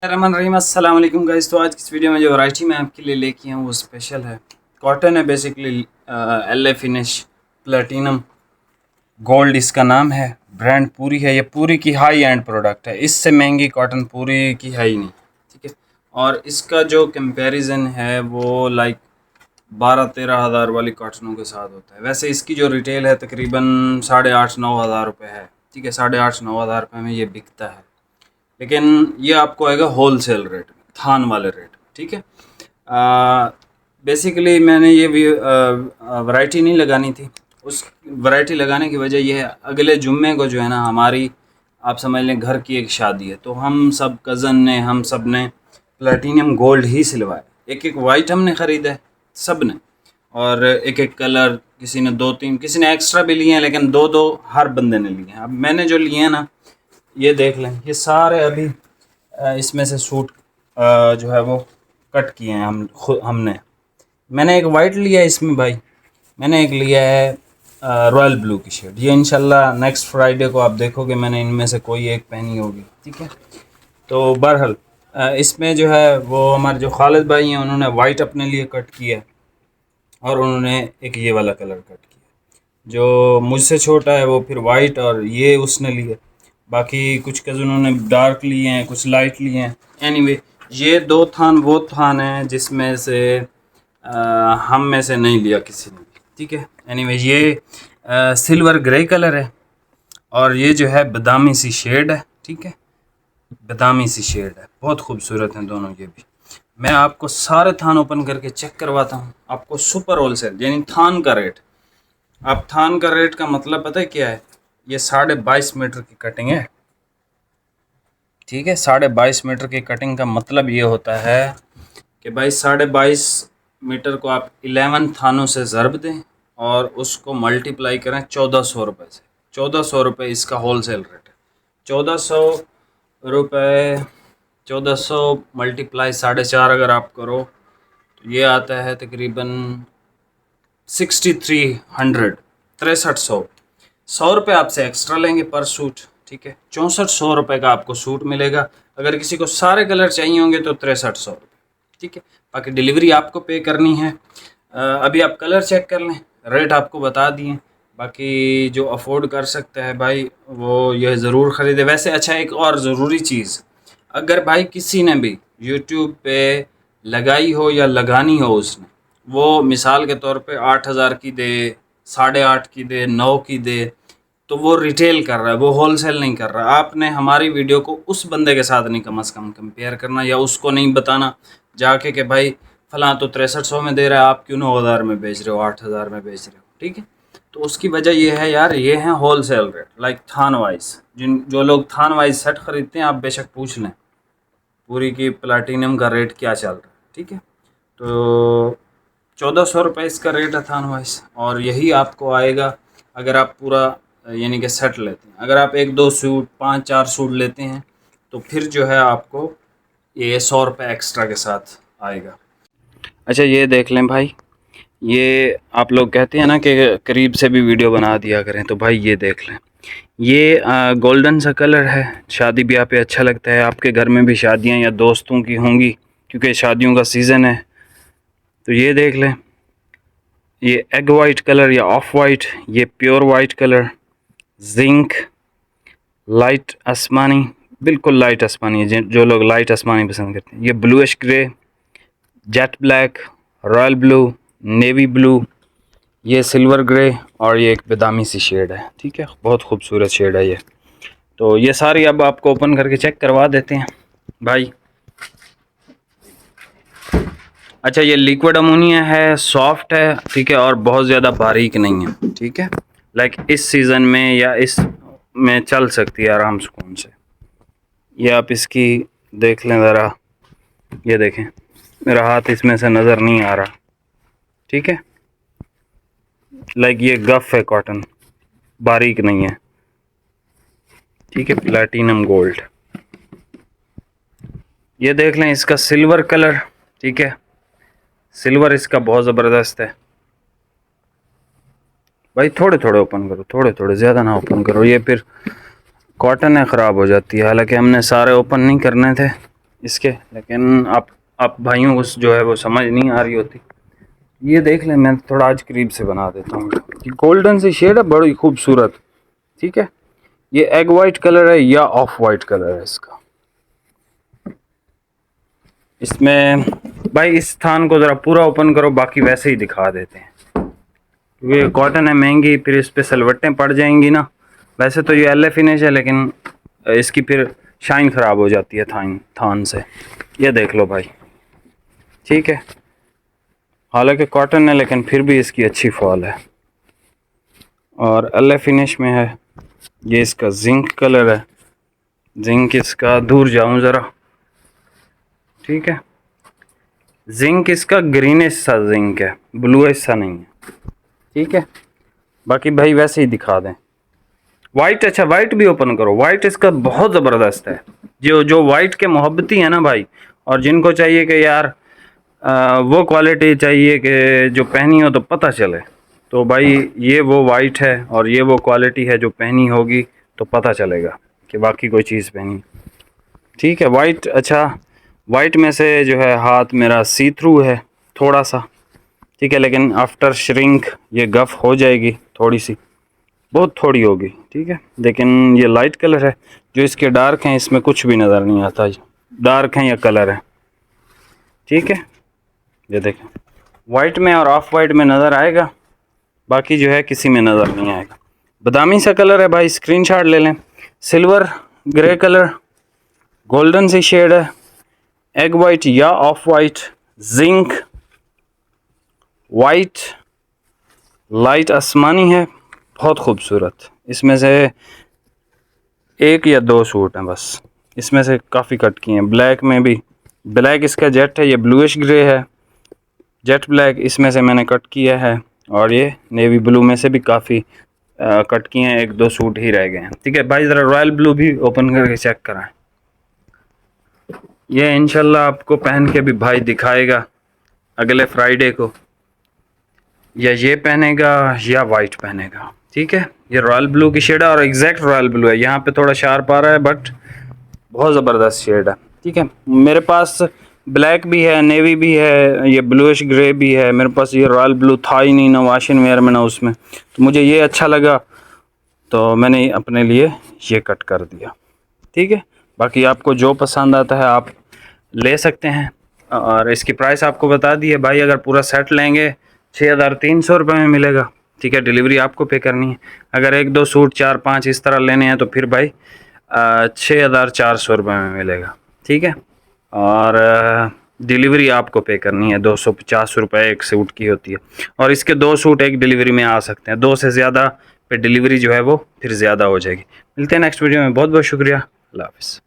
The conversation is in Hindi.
रहमान रहीम अस्सलाम वालेकुम गाइस। तो आज की इस वीडियो में जो वैरायटी मैं आपके लिए लेके आया हूँ वो स्पेशल है। कॉटन है basically, L A finish platinum gold इसका नाम है। ब्रांड पूरी है, ये पूरी की हाई एंड प्रोडक्ट है। इससे महंगी कॉटन पूरी की है ही नहीं, ठीक है। और इसका जो कंपैरिजन है वो लाइक 12-13 हज़ार वाली कॉटनों के साथ होता है। वैसे इसकी जो रिटेल है तकरीबन 8,500-9 हज़ार रुपये है, ठीक है। 8,500-9 हज़ार रुपये में ये बिकता है, लेकिन ये आपको आएगा होल सेल रेट में, थान वाले रेट में, ठीक है। बेसिकली मैंने ये भी वैरायटी नहीं लगानी थी। उस वैरायटी लगाने की वजह यह है, अगले जुम्मे को जो है ना हमारी, आप समझ लें, घर की एक शादी है। तो हम सब कज़न ने, हम सब ने प्लेटिनियम गोल्ड ही सिलवाया। एक एक वाइट हमने ख़रीदा है सब ने, और एक एक कलर, किसी ने 2-3, किसी ने एक्स्ट्रा भी लिए हैं, लेकिन 2-2 हर बंदे ने लिए हैं। अब मैंने जो लिए हैं ना, ये देख लें, ये सारे अभी इसमें से सूट जो है वो कट किए हैं हम खुद हमने। मैंने एक वाइट लिया है इसमें भाई, मैंने एक लिया है रॉयल ब्लू की शेड। ये इंशाल्लाह नेक्स्ट फ्राइडे को आप देखोगे मैंने इनमें से कोई एक पहनी होगी, ठीक है। तो बहरहाल इसमें जो है वो हमारे जो खालिद भाई हैं उन्होंने वाइट अपने लिए कट किया है, और उन्होंने एक ये वाला कलर कट किया। जो मुझसे छोटा है वो फिर वाइट, और ये उसने लिया। बाकी कुछ कज़नों ने डार्क लिए हैं, कुछ लाइट लिए हैं। एनीवे ये 2 थान वो थान हैं जिसमें से हम में से नहीं लिया किसी ने भी, ठीक है। एनीवे ये सिल्वर ग्रे कलर है, और ये जो है बादामी सी शेड है, ठीक है। बादामी सी शेड है, बहुत खूबसूरत हैं दोनों ये भी। मैं आपको सारे थान ओपन करके चेक करवाता हूँ। आपको सुपर होलसेल यानी थान का रेट, अब थान का रेट का मतलब पता है क्या है? ये 22.5 मीटर की कटिंग है, ठीक है। 22.5 मीटर की कटिंग का मतलब ये होता है कि भाई 22.5 मीटर को आप 11 थानों से ज़रब दें और उसको मल्टीप्लाई करें 1400 रुपये से। 1400 रुपये इसका होलसेल रेट है। 1400 रुपये, 1400 मल्टीप्लाई 4.5 अगर आप करो तो ये आता है तकरीबन 6300, 6300। 100 रुपये आपसे एक्स्ट्रा लेंगे पर सूट, ठीक है। 6400 रुपये का आपको सूट मिलेगा। अगर किसी को सारे कलर चाहिए होंगे तो 6300 रुपये, ठीक है। बाकी डिलीवरी आपको पे करनी है। अभी आप कलर चेक कर लें, रेट आपको बता दिए। बाकी जो अफोर्ड कर सकता है भाई वो यह ज़रूर ख़रीदे। वैसे अच्छा, एक और ज़रूरी चीज़, अगर भाई किसी ने भी यूट्यूब पे लगाई हो या लगानी हो उसने, वो मिसाल के तौर पे 8,000 की दे, 8.5 की दे, 9 की दे, तो वो रिटेल कर रहा है, वो होलसेल नहीं कर रहा। आपने हमारी वीडियो को उस बंदे के साथ नहीं कम से कम कंपेयर करना, या उसको नहीं बताना जाके कि भाई फलां तो 6300 में दे रहा है, आप क्यों 9,000 में बेच रहे हो, 8,000 में बेच रहे हो, ठीक है। तो उसकी वजह ये है यार, ये है होलसेल रेट, लाइक थान वाइज। जो लोग थान वाइज सेट ख़रीदते हैं आप बेशक पूछ लें पूरी की प्लाटिनम का रेट क्या चल रहा है, ठीक है। तो 1400 रुपये इसका रेट है थान वाइज, और यही आपको आएगा अगर आप पूरा यानी कि सेट लेते हैं। अगर आप 1-2 सूट, 5-4 सूट लेते हैं तो फिर जो है आपको ये 100 रुपये एक्स्ट्रा के साथ आएगा। अच्छा ये देख लें भाई, ये आप लोग कहते हैं ना कि करीब से भी वीडियो बना दिया करें, तो भाई ये देख लें, ये गोल्डन सा कलर है, शादी ब्याह पे अच्छा लगता है। आपके घर में भी शादियां या दोस्तों की होंगी क्योंकि शादियों का सीज़न है। तो ये देख लें, ये एग वाइट कलर या ऑफ वाइट, ये pure white colour, zinc, light आसमानी, बिल्कुल लाइट आसमानी है, जो लोग लाइट आसमानी पसंद करते हैं। ये bluish grey, jet black, royal blue, navy blue, ये सिल्वर ग्रे, और ये एक बादामी सी शेड है, ठीक है। बहुत खूबसूरत शेड है ये। तो ये सारी अब आपको ओपन करके चेक करवा देते हैं भाई। अच्छा ये लिक्विड अमोनिया है, सॉफ्ट है, ठीक है, और बहुत ज़्यादा बारीक नहीं है, ठीक है। लाइक इस सीज़न में या इस में चल सकती है आराम सुकून से। ये आप इसकी देख लें ज़रा, ये देखें मेरा हाथ इसमें से नज़र नहीं आ रहा, ठीक है। लाइक ये गफ़ है, कॉटन बारीक नहीं है, ठीक है। प्लैटिनम गोल्ड, ये देख लें इसका सिल्वर कलर, ठीक है। सिल्वर इसका बहुत ज़बरदस्त है भाई। थोड़े थोड़े ओपन करो, थोड़े थोड़े, ज़्यादा ना ओपन करो, ये फिर कॉटन है ख़राब हो जाती है। हालांकि हमने सारे ओपन नहीं करने थे, इसके, लेकिन आप भाइयों को जो है वो समझ नहीं आ रही होती। ये देख लें, मैं थोड़ा आज करीब से बना देता हूँ कि गोल्डन सी शेड है, बड़ी खूबसूरत। ठीक है, ये एग वाइट कलर है या ऑफ वाइट कलर है इसका। इसमें भाई इस थान को ज़रा पूरा ओपन करो, बाकी वैसे ही दिखा देते हैं क्योंकि ये कॉटन है महंगी, फिर इस पर सलवटें पड़ जाएंगी ना। वैसे तो ये एल फिनिश है, लेकिन इसकी फिर शाइन ख़राब हो जाती है थान से। ये देख लो भाई, ठीक है, हालांकि कॉटन है लेकिन फिर भी इसकी अच्छी फॉल है और एल फिनिश में है। ये इसका जिंक कलर है, जिंक इसका, दूर जाऊं ज़रा, ठीक है, जिंक इसका ग्रीनिश सा जिंक है, ब्लूइश सा नहीं है। ठीक है, बाकी भाई वैसे ही दिखा दें। वाइट, अच्छा वाइट भी ओपन करो, वाइट इसका बहुत ज़बरदस्त है। जो वाइट के मोहब्बती है ना भाई, और जिनको चाहिए कि यार वो क्वालिटी चाहिए कि जो पहनी हो तो पता चले, तो भाई ये वो वाइट है और ये वो क्वालिटी है जो पहनी होगी तो पता चलेगा कि बाकी कोई चीज़ पहनी। ठीक है, वाइट, अच्छा वाइट में से जो है हाथ मेरा सी थ्रू है थोड़ा सा, ठीक है, लेकिन आफ्टर श्रिंक ये गफ़ हो जाएगी थोड़ी सी, बहुत थोड़ी होगी, ठीक है। लेकिन ये लाइट कलर है, जो इसके डार्क हैं इसमें कुछ भी नज़र नहीं आता, डार्क हैं या कलर है, ठीक है। ये देखें, वाइट में और ऑफ वाइट में नज़र आएगा, बाकी जो है किसी में नज़र नहीं आएगा। बादामी सा कलर है भाई, स्क्रीनशॉट ले लें। सिल्वर ग्रे कलर, गोल्डन सी शेड है, एग वाइट या of white, zinc white, light आसमानी है, बहुत खूबसूरत। इसमें से एक या दो सूट हैं बस, इसमें से काफ़ी कट किए हैं। ब्लैक में भी, ब्लैक इसका जेट है, ये ब्लूइश ग्रे है, जेट ब्लैक इसमें से मैंने कट किया है, और ये नेवी ब्लू में से भी काफ़ी कट किए हैं, एक दो सूट ही रह गए हैं। ठीक है भाई, ज़रा रॉयल ब्लू भी ओपन करके चेक कराएं। ये इंशाल्लाह आपको पहन के भी भाई दिखाएगा अगले फ्राइडे को, या ये पहनेगा या वाइट पहनेगा। ठीक है, ये रॉयल ब्लू की शेड है और एग्जैक्ट रॉयल ब्लू है, यहाँ पे थोड़ा शार्प आ रहा है बट बहुत ज़बरदस्त शेड है। ठीक है, मेरे पास ब्लैक भी है, नेवी भी है, ये ब्लूइश ग्रे भी है मेरे पास। ये रॉयल ब्लू था ही नहीं ना वाशिंग वेयर में ना उसमें, तो मुझे ये अच्छा लगा तो मैंने अपने लिए ये कट कर दिया। ठीक है, बाकी आपको जो पसंद आता है आप ले सकते हैं, और इसकी प्राइस आपको बता दी है भाई। अगर पूरा सेट लेंगे 6,300 रुपये में मिलेगा। ठीक है, डिलीवरी आपको पे करनी है। अगर एक दो सूट 4-5 इस तरह लेने हैं तो फिर भाई 6,400 रुपये में मिलेगा। ठीक है, और डिलीवरी आपको पे करनी है, 250 रुपये एक सूट की होती है, और इसके दो सूट एक डिलीवरी में आ सकते हैं, दो से ज़्यादा पे डिलीवरी जो है वो फिर ज़्यादा हो जाएगी। मिलते हैं नेक्स्ट वीडियो में, बहुत बहुत शुक्रिया, अल्लाह हाफ़िज़।